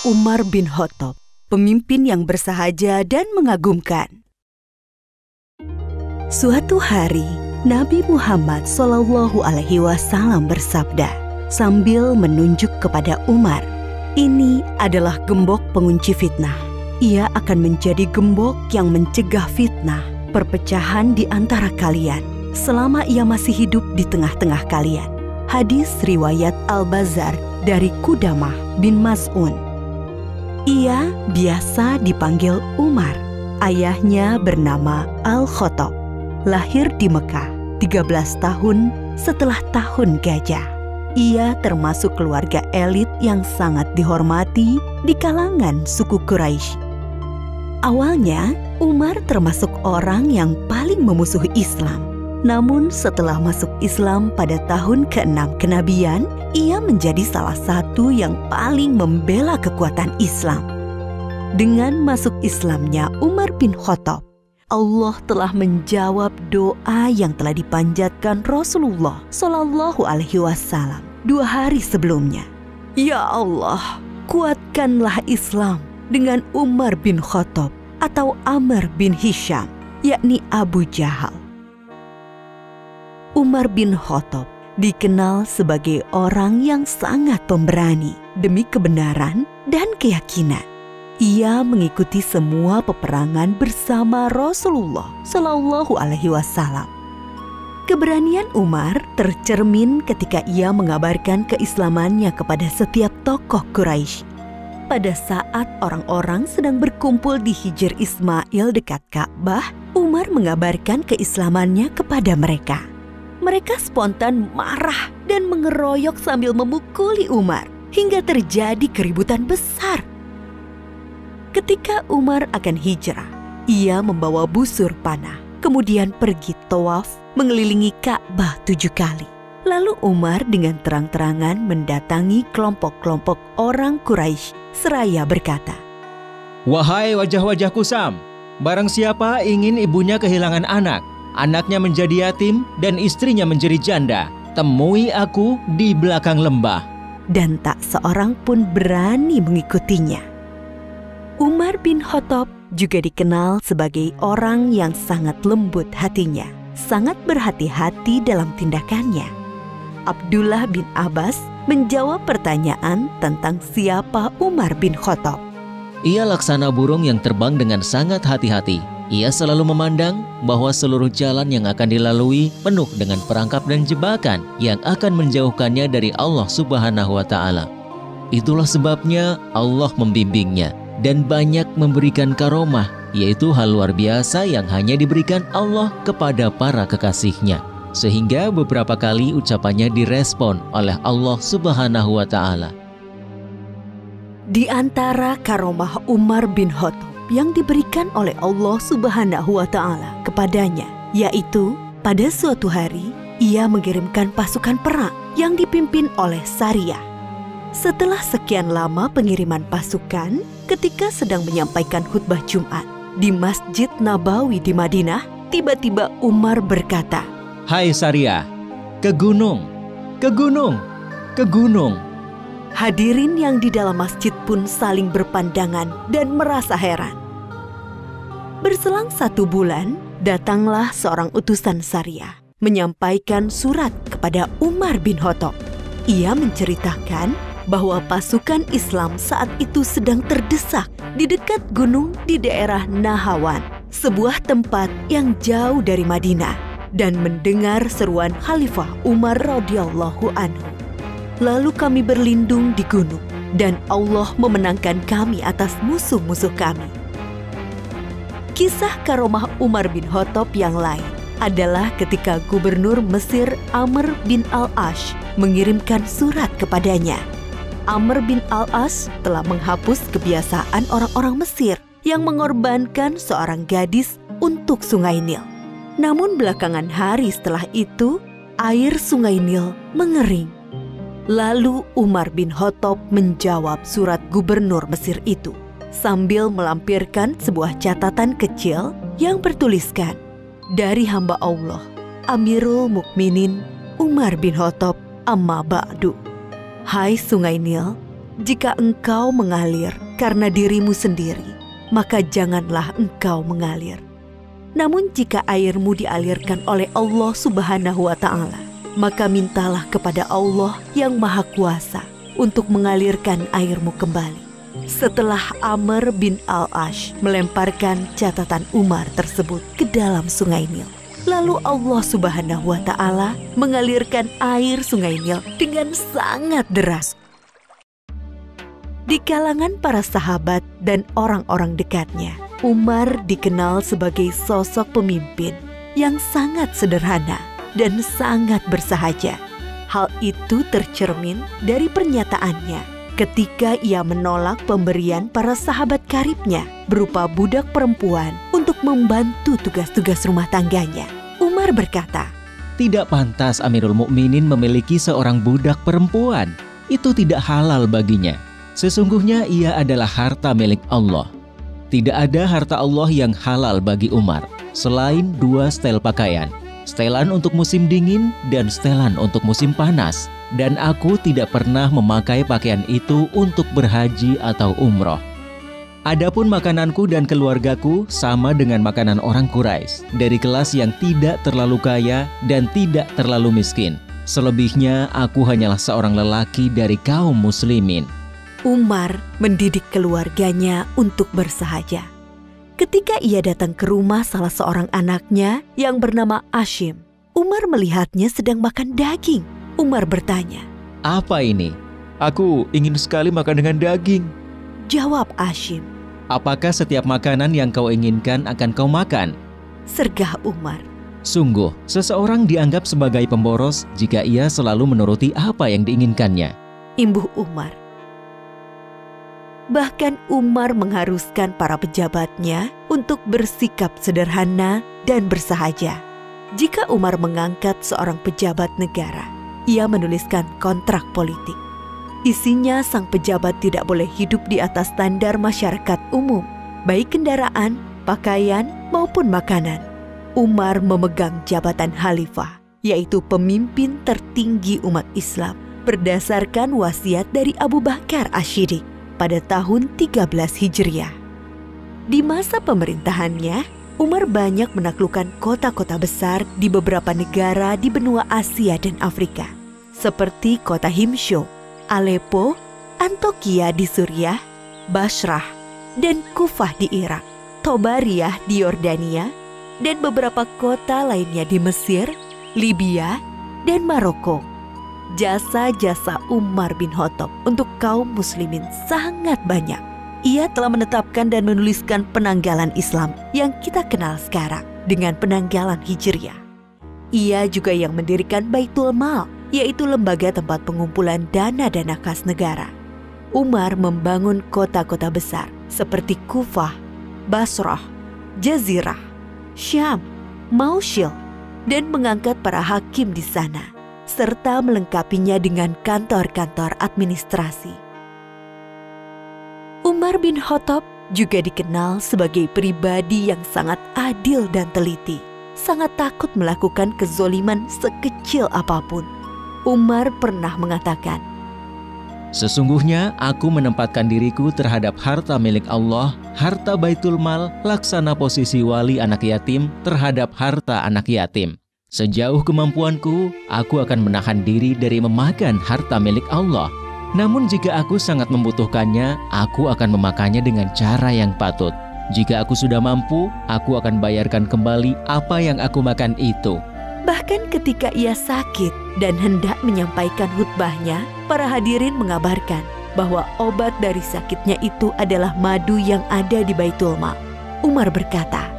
Umar bin Khattab, pemimpin yang bersahaja dan mengagumkan. Suatu hari, Nabi Muhammad SAW bersabda sambil menunjuk kepada Umar, "Ini adalah gembok pengunci fitnah. Ia akan menjadi gembok yang mencegah fitnah, perpecahan di antara kalian selama ia masih hidup di tengah-tengah kalian." Hadis riwayat Al-Bazzar dari Qudamah bin Mas'un. Ia biasa dipanggil Umar. Ayahnya bernama Al-Khattab. Lahir di Mekah 13 tahun setelah tahun gajah. Ia termasuk keluarga elit yang sangat dihormati di kalangan suku Quraisy. Awalnya, Umar termasuk orang yang paling memusuhi Islam. Namun setelah masuk Islam pada tahun ke-6 kenabian, ia menjadi salah satu yang paling membela kekuatan Islam. Dengan masuk Islamnya Umar bin Khattab, Allah telah menjawab doa yang telah dipanjatkan Rasulullah SAW 2 hari sebelumnya. Ya Allah, kuatkanlah Islam dengan Umar bin Khattab atau Amr bin Hisham, yakni Abu Jahal. Umar bin Khattab dikenal sebagai orang yang sangat pemberani demi kebenaran dan keyakinan. Ia mengikuti semua peperangan bersama Rasulullah SAW. Keberanian Umar tercermin ketika ia mengabarkan keislamannya kepada setiap tokoh Quraisy. Pada saat orang-orang sedang berkumpul di Hijr Ismail dekat Ka'bah, Umar mengabarkan keislamannya kepada mereka. Mereka spontan marah dan mengeroyok sambil memukuli Umar hingga terjadi keributan besar. Ketika Umar akan hijrah, ia membawa busur panah, kemudian pergi tawaf mengelilingi Ka'bah 7 kali. Lalu Umar dengan terang-terangan mendatangi kelompok-kelompok orang Quraisy seraya berkata, "Wahai wajah-wajah kusam, barang siapa ingin ibunya kehilangan anak, anaknya menjadi yatim, dan istrinya menjadi janda, temui aku di belakang lembah." Dan tak seorang pun berani mengikutinya. Umar bin Khattab juga dikenal sebagai orang yang sangat lembut hatinya, sangat berhati-hati dalam tindakannya. Abdullah bin Abbas menjawab pertanyaan tentang siapa Umar bin Khattab. Ia laksana burung yang terbang dengan sangat hati-hati. Ia selalu memandang bahwa seluruh jalan yang akan dilalui penuh dengan perangkap dan jebakan yang akan menjauhkannya dari Allah Subhanahu wa Ta'ala. Itulah sebabnya Allah membimbingnya dan banyak memberikan karomah, yaitu hal luar biasa yang hanya diberikan Allah kepada para kekasihnya. Sehingga beberapa kali ucapannya direspon oleh Allah Subhanahu wa Ta'ala. Di antara karomah Umar bin Khattab yang diberikan oleh Allah Subhanahu wa Ta'ala kepadanya, yaitu pada suatu hari ia mengirimkan pasukan perang yang dipimpin oleh Sariyah. Setelah sekian lama pengiriman pasukan, ketika sedang menyampaikan khutbah Jumat di Masjid Nabawi di Madinah, tiba-tiba Umar berkata, "Hai Sariyah, ke gunung, ke gunung, ke gunung." Hadirin yang di dalam masjid pun saling berpandangan dan merasa heran. Berselang 1 bulan, datanglah seorang utusan Sariyah menyampaikan surat kepada Umar bin Khattab. Ia menceritakan bahwa pasukan Islam saat itu sedang terdesak di dekat gunung di daerah Nahawan, sebuah tempat yang jauh dari Madinah, dan mendengar seruan Khalifah Umar radhiyallahu anhu. Lalu kami berlindung di gunung, dan Allah memenangkan kami atas musuh-musuh kami. Kisah karomah Umar bin Khattab yang lain adalah ketika Gubernur Mesir Amr bin Al-As mengirimkan surat kepadanya. Amr bin Al-As telah menghapus kebiasaan orang-orang Mesir yang mengorbankan seorang gadis untuk Sungai Nil. Namun belakangan hari setelah itu, air Sungai Nil mengering. Lalu Umar bin Khattab menjawab surat gubernur Mesir itu sambil melampirkan sebuah catatan kecil yang bertuliskan, "Dari hamba Allah, Amirul Mukminin Umar bin Khattab, amma ba'du. Hai Sungai Nil, jika engkau mengalir karena dirimu sendiri, maka janganlah engkau mengalir. Namun jika airmu dialirkan oleh Allah Subhanahu wa Ta'ala, maka mintalah kepada Allah yang Maha Kuasa untuk mengalirkan airmu kembali. Setelah Amr bin al-Ash melemparkan catatan Umar tersebut ke dalam Sungai Nil, lalu Allah Subhanahu wa Ta'ala mengalirkan air Sungai Nil dengan sangat deras. Di kalangan para sahabat dan orang-orang dekatnya, Umar dikenal sebagai sosok pemimpin yang sangat sederhana dan sangat bersahaja. Hal itu tercermin dari pernyataannya ketika ia menolak pemberian para sahabat karibnya berupa budak perempuan untuk membantu tugas-tugas rumah tangganya. Umar berkata, "Tidak pantas Amirul Mukminin memiliki seorang budak perempuan. Itu tidak halal baginya. Sesungguhnya ia adalah harta milik Allah." Tidak ada harta Allah yang halal bagi Umar selain 2 setel pakaian. Setelan untuk musim dingin dan setelan untuk musim panas. Dan aku tidak pernah memakai pakaian itu untuk berhaji atau umroh. Adapun makananku dan keluargaku sama dengan makanan orang Quraisy, dari kelas yang tidak terlalu kaya dan tidak terlalu miskin. Selebihnya aku hanyalah seorang lelaki dari kaum muslimin. Umar mendidik keluarganya untuk bersahaja. Ketika ia datang ke rumah salah seorang anaknya yang bernama Ashim, Umar melihatnya sedang makan daging. Umar bertanya, "Apa ini?" "Aku ingin sekali makan dengan daging," jawab Ashim. "Apakah setiap makanan yang kau inginkan akan kau makan?" sergah Umar. Sungguh, seseorang dianggap sebagai pemboros jika ia selalu menuruti apa yang diinginkannya, imbuh Umar. Bahkan Umar mengharuskan para pejabatnya untuk bersikap sederhana dan bersahaja. Jika Umar mengangkat seorang pejabat negara, ia menuliskan kontrak politik. Isinya sang pejabat tidak boleh hidup di atas standar masyarakat umum, baik kendaraan, pakaian, maupun makanan. Umar memegang jabatan khalifah, yaitu pemimpin tertinggi umat Islam, berdasarkan wasiat dari Abu Bakar Asy-Syiddiq pada tahun 13 Hijriah. Di masa pemerintahannya, Umar banyak menaklukkan kota-kota besar di beberapa negara di benua Asia dan Afrika, seperti kota Himsho, Aleppo, Antokia di Suriah, Basrah, dan Kufah di Irak, Tobariyah di Yordania, dan beberapa kota lainnya di Mesir, Libya, dan Maroko. Jasa-jasa Umar bin Khattab untuk kaum muslimin sangat banyak. Ia telah menetapkan dan menuliskan penanggalan Islam yang kita kenal sekarang dengan penanggalan Hijriah. Ia juga yang mendirikan Baitul Mal, yaitu lembaga tempat pengumpulan dana-dana kas negara. Umar membangun kota-kota besar seperti Kufah, Basrah, Jazirah, Syam, Mausil, dan mengangkat para hakim di sana, serta melengkapinya dengan kantor-kantor administrasi. Umar bin Khattab juga dikenal sebagai pribadi yang sangat adil dan teliti, sangat takut melakukan kezoliman sekecil apapun. Umar pernah mengatakan, "Sesungguhnya aku menempatkan diriku terhadap harta milik Allah, harta Baitul Mal, laksana posisi wali anak yatim terhadap harta anak yatim. Sejauh kemampuanku, aku akan menahan diri dari memakan harta milik Allah. Namun jika aku sangat membutuhkannya, aku akan memakannya dengan cara yang patut. Jika aku sudah mampu, aku akan bayarkan kembali apa yang aku makan itu." Bahkan ketika ia sakit dan hendak menyampaikan khutbahnya, para hadirin mengabarkan bahwa obat dari sakitnya itu adalah madu yang ada di Baitul Mal. Umar berkata,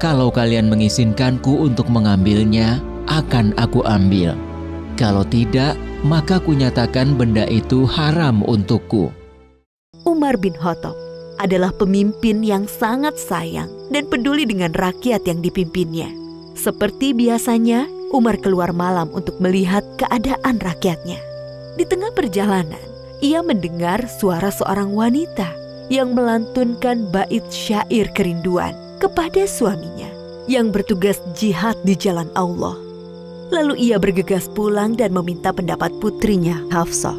"Kalau kalian mengizinkanku untuk mengambilnya, akan aku ambil. Kalau tidak, maka kunyatakan benda itu haram untukku." Umar bin Khattab adalah pemimpin yang sangat sayang dan peduli dengan rakyat yang dipimpinnya. Seperti biasanya, Umar keluar malam untuk melihat keadaan rakyatnya. Di tengah perjalanan, ia mendengar suara seorang wanita yang melantunkan bait syair kerinduan kepada suaminya yang bertugas jihad di jalan Allah. Lalu ia bergegas pulang dan meminta pendapat putrinya, Hafsah.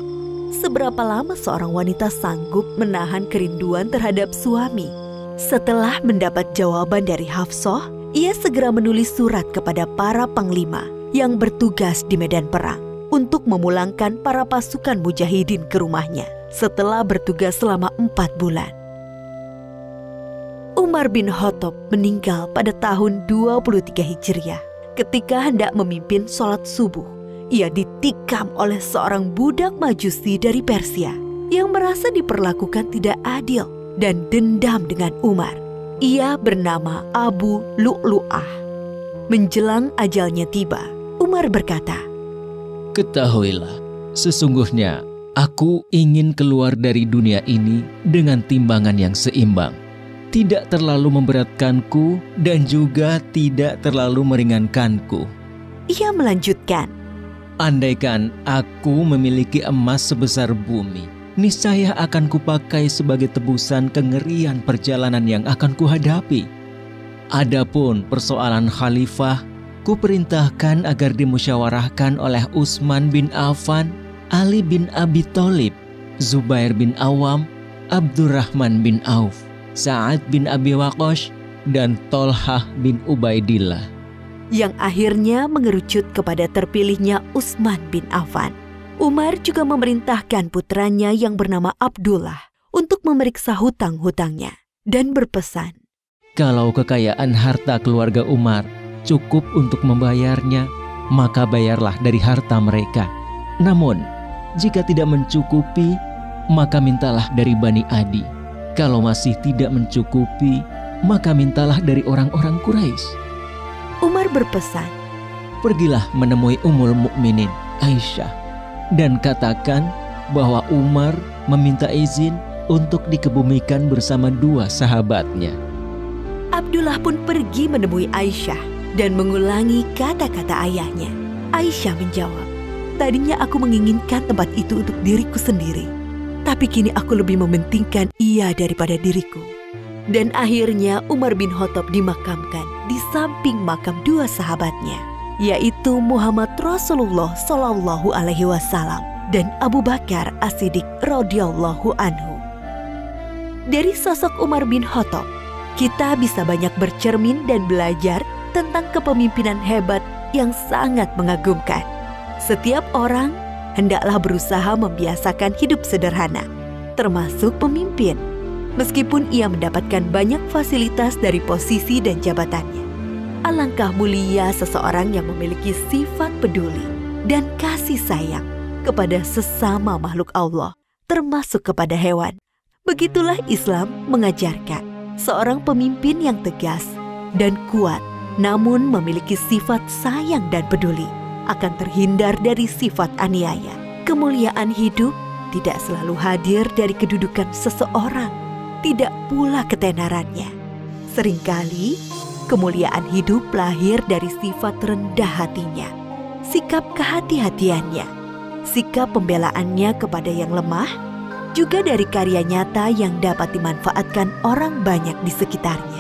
Seberapa lama seorang wanita sanggup menahan kerinduan terhadap suami? Setelah mendapat jawaban dari Hafsah, ia segera menulis surat kepada para panglima yang bertugas di medan perang untuk memulangkan para pasukan mujahidin ke rumahnya setelah bertugas selama 4 bulan. Umar bin Khattab meninggal pada tahun 23 Hijriah. Ketika hendak memimpin sholat subuh, ia ditikam oleh seorang budak Majusi dari Persia yang merasa diperlakukan tidak adil dan dendam dengan Umar. Ia bernama Abu Lu'lu'ah. Menjelang ajalnya tiba, Umar berkata, "Ketahuilah, sesungguhnya aku ingin keluar dari dunia ini dengan timbangan yang seimbang. Tidak terlalu memberatkanku dan juga tidak terlalu meringankanku." Ia melanjutkan, "Andaikan aku memiliki emas sebesar bumi, niscaya akan kupakai sebagai tebusan kengerian perjalanan yang akan kuhadapi. Adapun persoalan khalifah, kuperintahkan agar dimusyawarahkan oleh Utsman bin Affan, Ali bin Abi Thalib, Zubair bin Awam, Abdurrahman bin Auf, Sa'ad bin Abi Waqqas, dan Tolhah bin Ubaidillah." Yang akhirnya mengerucut kepada terpilihnya Utsman bin Affan. Umar juga memerintahkan putranya yang bernama Abdullah untuk memeriksa hutang-hutangnya dan berpesan, "Kalau kekayaan harta keluarga Umar cukup untuk membayarnya, maka bayarlah dari harta mereka. Namun, jika tidak mencukupi, maka mintalah dari Bani Adi. Kalau masih tidak mencukupi, maka mintalah dari orang-orang Quraisy." Umar berpesan, "Pergilah menemui Ummul Mukminin Aisyah dan katakan bahwa Umar meminta izin untuk dikebumikan bersama 2 sahabatnya." Abdullah pun pergi menemui Aisyah dan mengulangi kata-kata ayahnya. Aisyah menjawab, "Tadinya aku menginginkan tempat itu untuk diriku sendiri, tapi kini aku lebih mementingkan ia daripada diriku." Dan akhirnya Umar bin Khattab dimakamkan di samping makam 2 sahabatnya, yaitu Muhammad Rasulullah Shallallahu Alaihi Wasallam dan Abu Bakar As-Siddiq radhiyallahu anhu. Dari sosok Umar bin Khattab, kita bisa banyak bercermin dan belajar tentang kepemimpinan hebat yang sangat mengagumkan. Setiap orang hendaklah berusaha membiasakan hidup sederhana, termasuk pemimpin, meskipun ia mendapatkan banyak fasilitas dari posisi dan jabatannya. Alangkah mulia seseorang yang memiliki sifat peduli dan kasih sayang kepada sesama makhluk Allah, termasuk kepada hewan. Begitulah Islam mengajarkan seorang pemimpin yang tegas dan kuat, namun memiliki sifat sayang dan peduli, akan terhindar dari sifat aniaya. Kemuliaan hidup tidak selalu hadir dari kedudukan seseorang, tidak pula ketenarannya. Seringkali kemuliaan hidup lahir dari sifat rendah hatinya, sikap kehati-hatiannya, sikap pembelaannya kepada yang lemah, juga dari karya nyata yang dapat dimanfaatkan orang banyak di sekitarnya.